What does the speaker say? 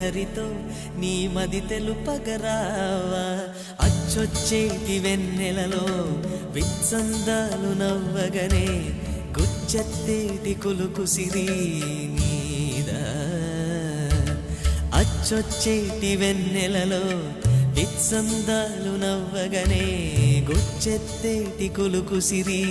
హరితో నీ మది తెలుపగరావా అచ్చొచ్చేటి వెన్నెలలో విత్సందాలు నవ్వగనే గుచ్చెత్తేటి కులుకుసిరి నీదా అచ్చొచ్చేటి వెన్నెలలో విత్సందాలు నవ్వగనే గుచ్చెత్తేటి కులుకుసిరి